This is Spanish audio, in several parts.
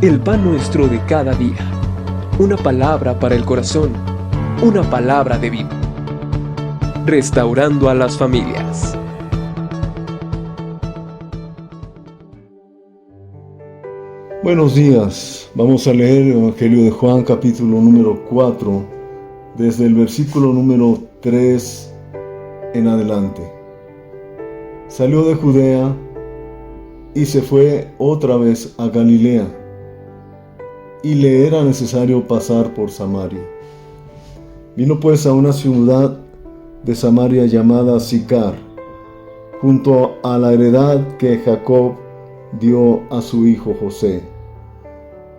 El pan nuestro de cada día. Una palabra para el corazón. Una palabra de vida. Restaurando a las familias. Buenos días. Vamos a leer el Evangelio de Juan, capítulo número 4, desde el versículo número 3 en adelante. Salió de Judea y se fue otra vez a Galilea, y le era necesario pasar por Samaria. Vino pues a una ciudad de Samaria llamada Sicar, junto a la heredad que Jacob dio a su hijo José.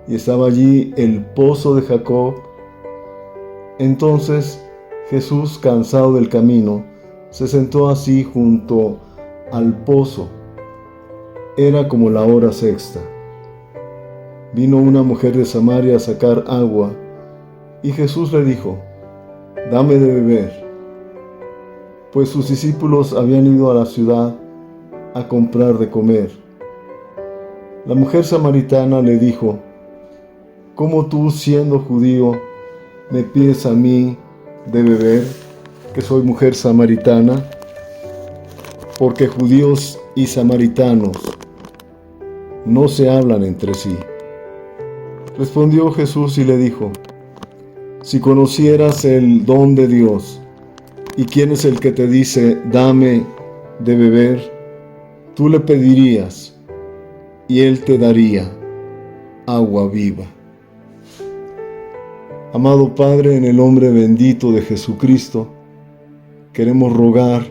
Y estaba allí el pozo de Jacob. Entonces Jesús, cansado del camino, se sentó así junto al pozo. Era como la hora sexta. Vino una mujer de Samaria a sacar agua, y Jesús le dijo: «Dame de beber», pues sus discípulos habían ido a la ciudad a comprar de comer. La mujer samaritana le dijo: «¿Cómo tú, siendo judío, me pides a mí de beber, que soy mujer samaritana?» Porque judíos y samaritanos no se hablan entre sí. Respondió Jesús y le dijo: «Si conocieras el don de Dios, y quién es el que te dice: dame de beber, tú le pedirías, y él te daría agua viva». Amado Padre, en el nombre bendito de Jesucristo, queremos rogar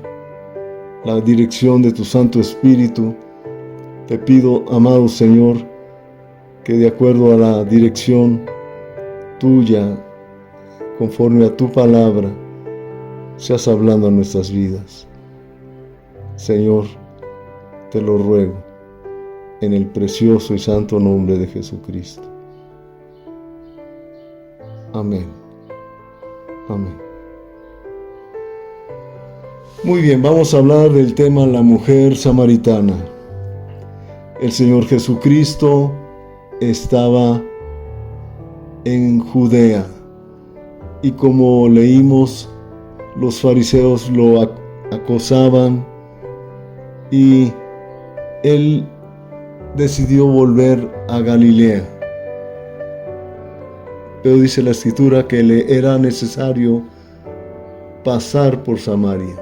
la dirección de tu Santo Espíritu. Te pido, amado Señor, que de acuerdo a la dirección tuya, conforme a tu palabra, seas hablando a nuestras vidas. Señor, te lo ruego, en el precioso y santo nombre de Jesucristo. Amén. Amén. Muy bien, vamos a hablar del tema la mujer samaritana. El Señor Jesucristo estaba en Judea, y como leímos, los fariseos lo acosaban, y él decidió volver a Galilea. Pero dice la Escritura que le era necesario pasar por Samaria.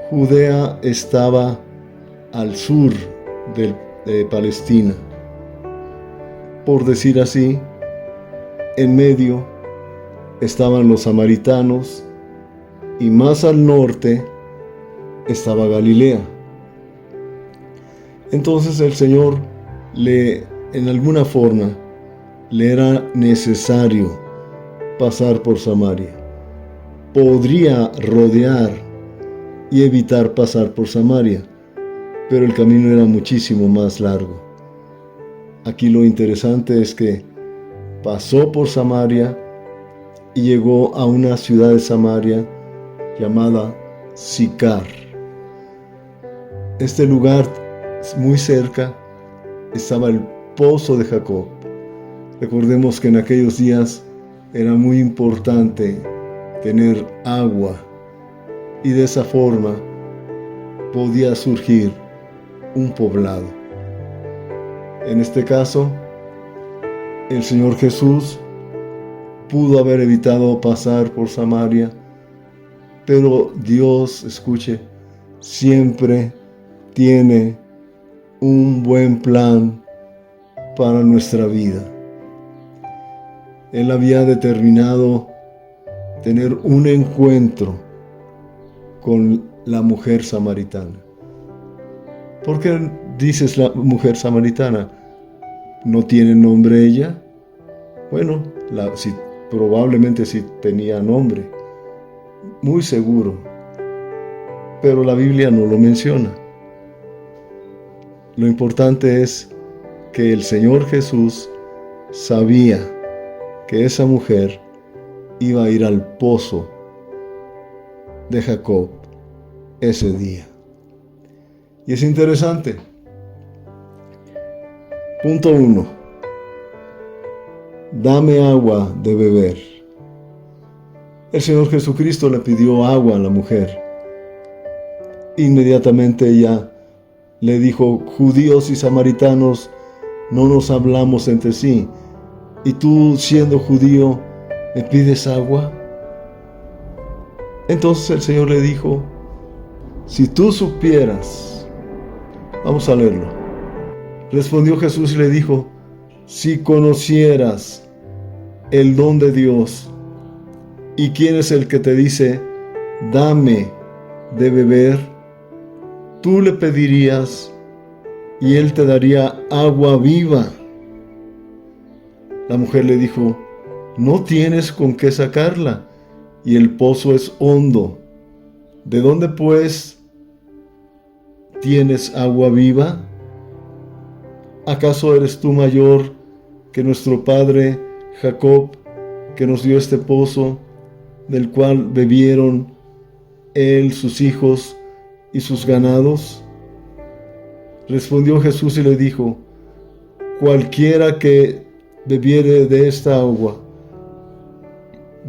Judea estaba al sur de Palestina. Por decir así, en medio estaban los samaritanos, y más al norte estaba Galilea. Entonces el Señor en alguna forma, le era necesario pasar por Samaria. Podría rodear y evitar pasar por Samaria, pero el camino era muchísimo más largo. Aquí lo interesante es que pasó por Samaria y llegó a una ciudad de Samaria llamada Sicar. Este lugar, muy cerca, estaba el pozo de Jacob. Recordemos que en aquellos días era muy importante tener agua, y de esa forma podía surgir un poblado. En este caso, el Señor Jesús pudo haber evitado pasar por Samaria, pero Dios, escuche, siempre tiene un buen plan para nuestra vida. Él había determinado tener un encuentro con la mujer samaritana. ¿Por qué dices la mujer samaritana? ¿No tiene nombre ella? Bueno, probablemente sí tenía nombre, muy seguro, pero la Biblia no lo menciona. Lo importante es que el Señor Jesús sabía que esa mujer iba a ir al pozo de Jacob ese día. Y es interesante, Punto 1. Dame agua de beber. El Señor Jesucristo le pidió agua a la mujer. Inmediatamente ella le dijo: judíos y samaritanos no nos hablamos entre sí, y tú, siendo judío, ¿me pides agua? Entonces el Señor le dijo: si tú supieras. Vamos a leerlo. Respondió Jesús y le dijo: si conocieras el don de Dios, y quién es el que te dice, dame de beber, tú le pedirías y él te daría agua viva. La mujer le dijo: no tienes con qué sacarla, y el pozo es hondo. ¿De dónde pues tienes agua viva? ¿Acaso eres tú mayor que nuestro padre Jacob, que nos dio este pozo, del cual bebieron él, sus hijos y sus ganados? Respondió Jesús y le dijo: cualquiera que bebiere de esta agua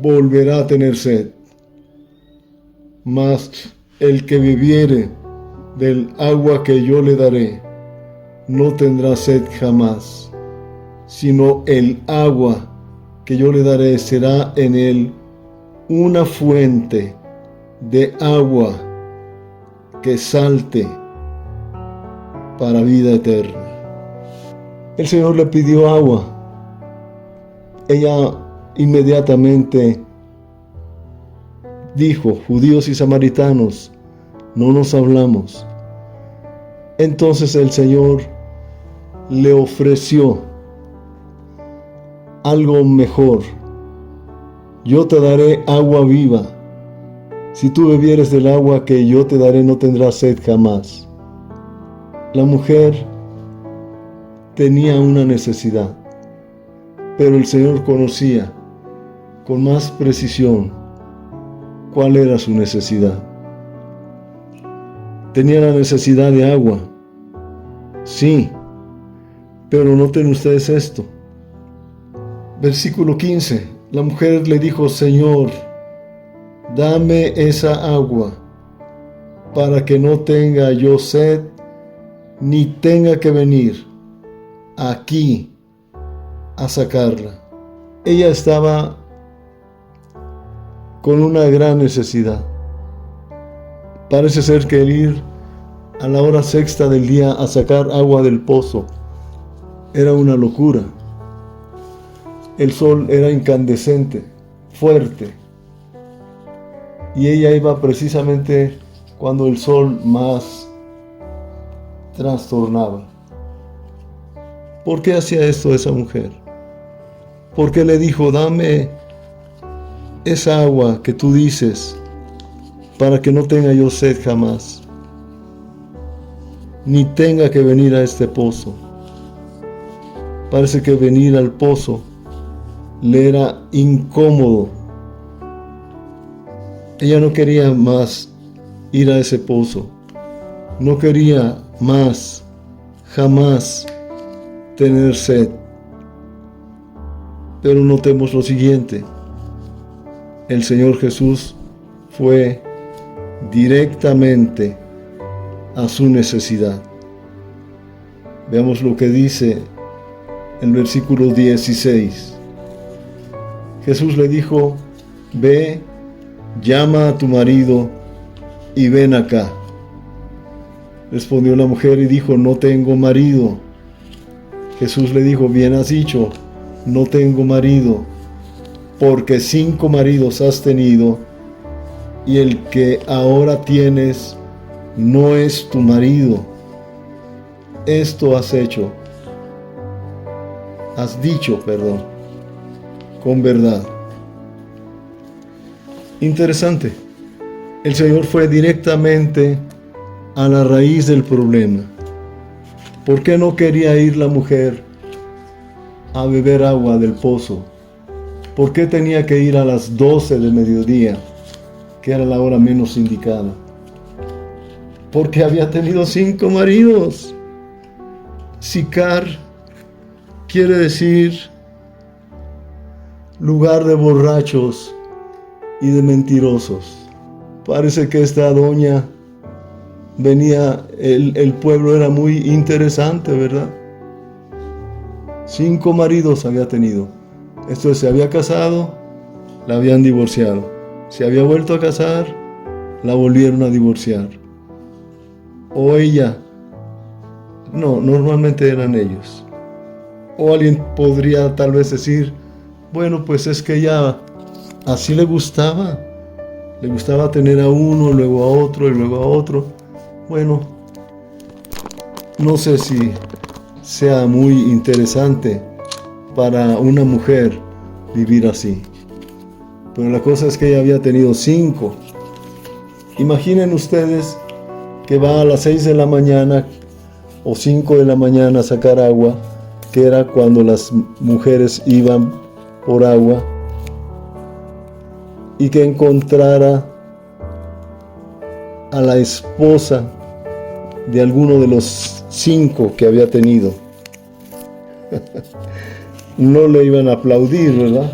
volverá a tener sed, mas el que bebiere del agua que yo le daré no tendrá sed jamás, sino el agua que yo le daré será en él una fuente de agua que salte para vida eterna. El Señor le pidió agua. Ella inmediatamente dijo: judíos y samaritanos no nos hablamos. Entonces el Señor le ofreció algo mejor. Yo te daré agua viva. Si tú bebieres del agua que yo te daré, no tendrás sed jamás. La mujer tenía una necesidad, pero el Señor conocía con más precisión cuál era su necesidad. Tenía la necesidad de agua, sí, pero noten ustedes esto. Versículo 15. La mujer le dijo: Señor, dame esa agua para que no tenga yo sed, ni tenga que venir aquí a sacarla. Ella estaba con una gran necesidad. Parece ser que el ir a la hora sexta del día a sacar agua del pozo era una locura. El sol era incandescente, fuerte, y ella iba precisamente cuando el sol más trastornaba. ¿Por qué hacía esto esa mujer? ¿Por qué le dijo: dame esa agua que tú dices para que no tenga yo sed jamás, ni tenga que venir a este pozo? Parece que venir al pozo le era incómodo. Ella no quería más ir a ese pozo. No quería más, jamás, tener sed. Pero notemos lo siguiente. El Señor Jesús fue directamente a su necesidad. Veamos lo que dice el versículo 16. Jesús le dijo: ve, llama a tu marido y ven acá. Respondió la mujer y dijo: no tengo marido. Jesús le dijo: bien has dicho, no tengo marido, porque 5 maridos has tenido, y el que ahora tienes no es tu marido. Esto has dicho, con verdad. Interesante. El Señor fue directamente a la raíz del problema. ¿Por qué no quería ir la mujer a beber agua del pozo? ¿Por qué tenía que ir a las 12 del mediodía, que era la hora menos indicada? Porque había tenido 5 maridos. Sicar quiere decir lugar de borrachos y de mentirosos. Parece que esta doña venía, el pueblo era muy interesante, ¿verdad? 5 maridos había tenido. Esto es, se había casado, la habían divorciado. Se había vuelto a casar, la volvieron a divorciar. O ella, no, normalmente eran ellos. O alguien podría tal vez decir, bueno, pues es que ella así le gustaba tener a uno, luego a otro y luego a otro. Bueno, no sé si sea muy interesante para una mujer vivir así. Pero la cosa es que ella había tenido 5. Imaginen ustedes que va a las 6 de la mañana o 5 de la mañana a sacar agua, que era cuando las mujeres iban por agua, y que encontrara a la esposa de alguno de los 5 que había tenido. No le iban a aplaudir, ¿verdad?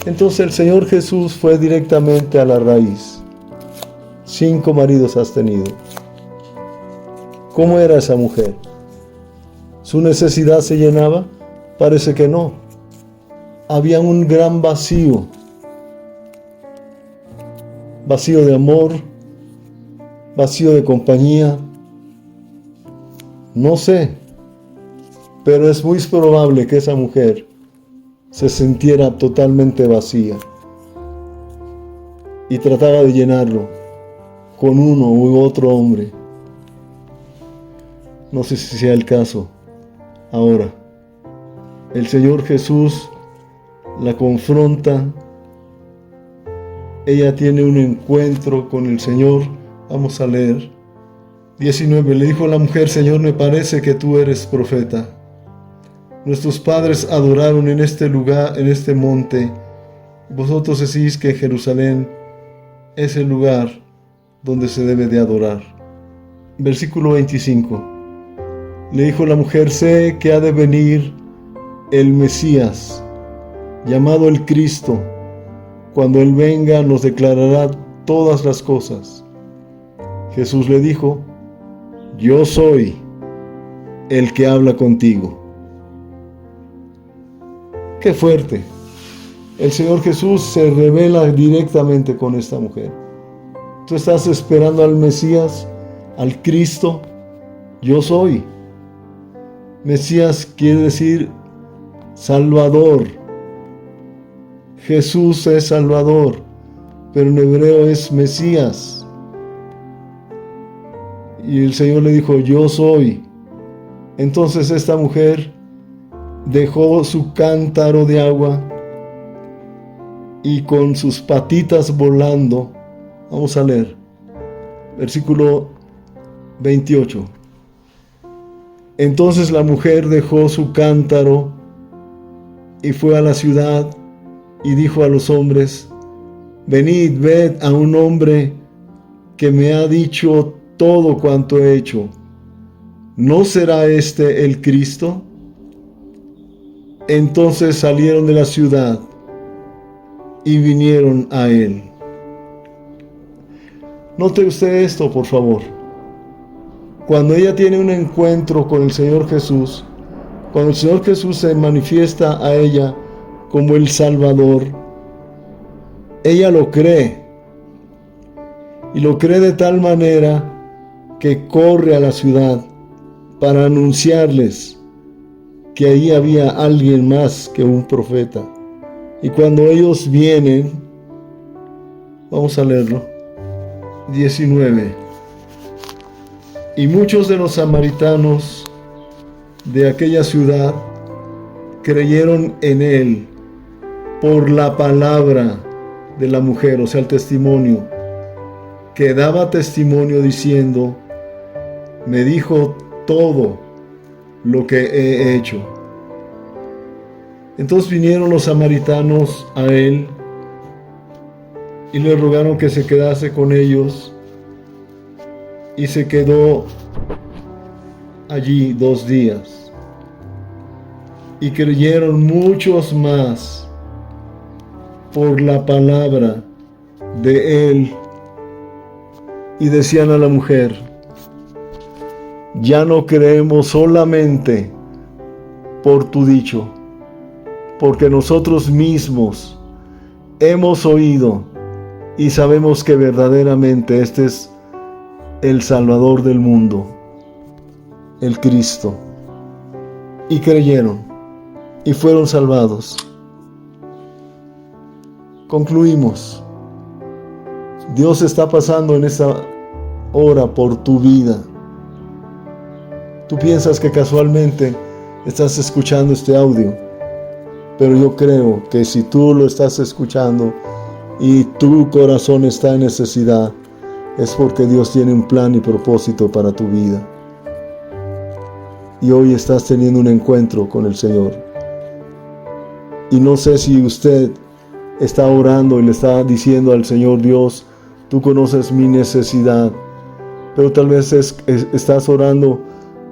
Entonces el Señor Jesús fue directamente a la raíz. 5 maridos has tenido. ¿Cómo era esa mujer? ¿Su necesidad se llenaba? Parece que no. Había un gran vacío. Vacío de amor, vacío de compañía. No sé, pero es muy probable que esa mujer se sintiera totalmente vacía y trataba de llenarlo con uno u otro hombre. No sé si sea el caso. Ahora, el Señor Jesús la confronta. Ella tiene un encuentro con el Señor. Vamos a leer. 19. Le dijo la mujer: Señor, me parece que tú eres profeta. Nuestros padres adoraron en este lugar, en este monte. Vosotros decís que Jerusalén es el lugar donde se debe de adorar. Versículo 25. Le dijo la mujer: sé que ha de venir el Mesías, llamado el Cristo. Cuando Él venga, nos declarará todas las cosas. Jesús le dijo: yo soy el que habla contigo. ¡Qué fuerte! El Señor Jesús se revela directamente con esta mujer. Tú estás esperando al Mesías, al Cristo. Yo soy. Mesías quiere decir Salvador. Jesús es Salvador, pero en hebreo es Mesías. Y el Señor le dijo: yo soy. Entonces esta mujer dejó su cántaro de agua y con sus patitas volando, vamos a leer, versículo 28. Entonces la mujer dejó su cántaro y fue a la ciudad y dijo a los hombres: venid, ved a un hombre que me ha dicho todo cuanto he hecho. ¿No será este el Cristo? Entonces salieron de la ciudad y vinieron a él. Note usted esto, por favor. Cuando ella tiene un encuentro con el Señor Jesús, cuando el Señor Jesús se manifiesta a ella como el Salvador, ella lo cree. Y lo cree de tal manera que corre a la ciudad para anunciarles que ahí había alguien más que un profeta. Y cuando ellos vienen, vamos a leerlo, 19. Y muchos de los samaritanos de aquella ciudad creyeron en él por la palabra de la mujer, o sea, el testimonio, que daba testimonio diciendo: me dijo todo lo que he hecho. Entonces vinieron los samaritanos a él y le rogaron que se quedase con ellos, y se quedó allí 2 días. y creyeron muchos más por la palabra de él. Y decían a la mujer: ya no creemos solamente por tu dicho, porque nosotros mismos hemos oído y sabemos que verdaderamente este es el Salvador del mundo, el Cristo. Y creyeron y fueron salvados. Concluimos. Dios está pasando en esta hora por tu vida. Tú piensas que casualmente estás escuchando este audio, pero yo creo que si tú lo estás escuchando y tu corazón está en necesidad, es porque Dios tiene un plan y propósito para tu vida. Y hoy estás teniendo un encuentro con el Señor. Y no sé si usted está orando y le está diciendo al Señor: Dios, tú conoces mi necesidad. Pero tal vez estás orando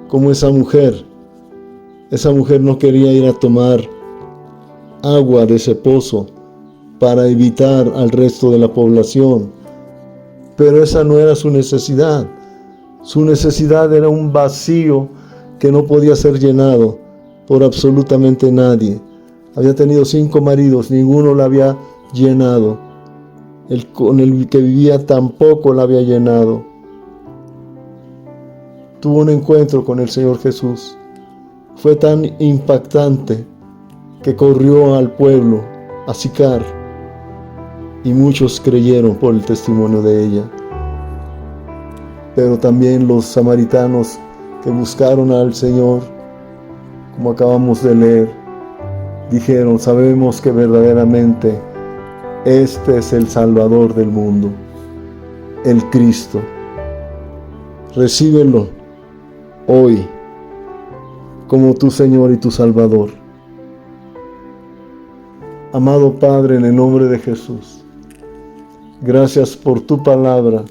como esa mujer. Esa mujer no quería ir a tomar agua de ese pozo para evitar al resto de la población. Pero esa no era su necesidad. Su necesidad era un vacío que no podía ser llenado por absolutamente nadie. Había tenido 5 maridos, ninguno la había llenado. Con el que vivía tampoco la había llenado. Tuvo un encuentro con el Señor Jesús. Fue tan impactante que corrió al pueblo a Sicar, y muchos creyeron por el testimonio de ella. Pero también los samaritanos que buscaron al Señor, como acabamos de leer, dijeron: sabemos que verdaderamente este es el Salvador del mundo, el Cristo. Recíbelo hoy como tu Señor y tu Salvador. Amado Padre, en el nombre de Jesús, gracias por tu palabra,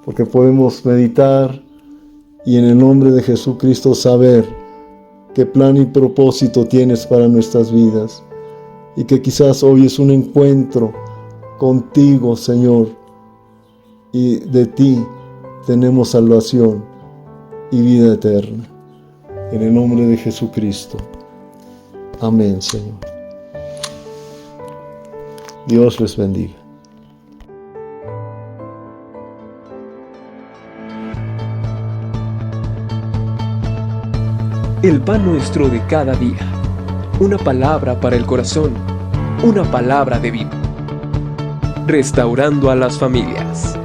porque podemos meditar y en el nombre de Jesucristo saber qué plan y propósito tienes para nuestras vidas, y que quizás hoy es un encuentro contigo, Señor, y de ti tenemos salvación y vida eterna. En el nombre de Jesucristo. Amén, Señor. Dios les bendiga. El pan nuestro de cada día. Una palabra para el corazón. Una palabra de vida. Restaurando a las familias.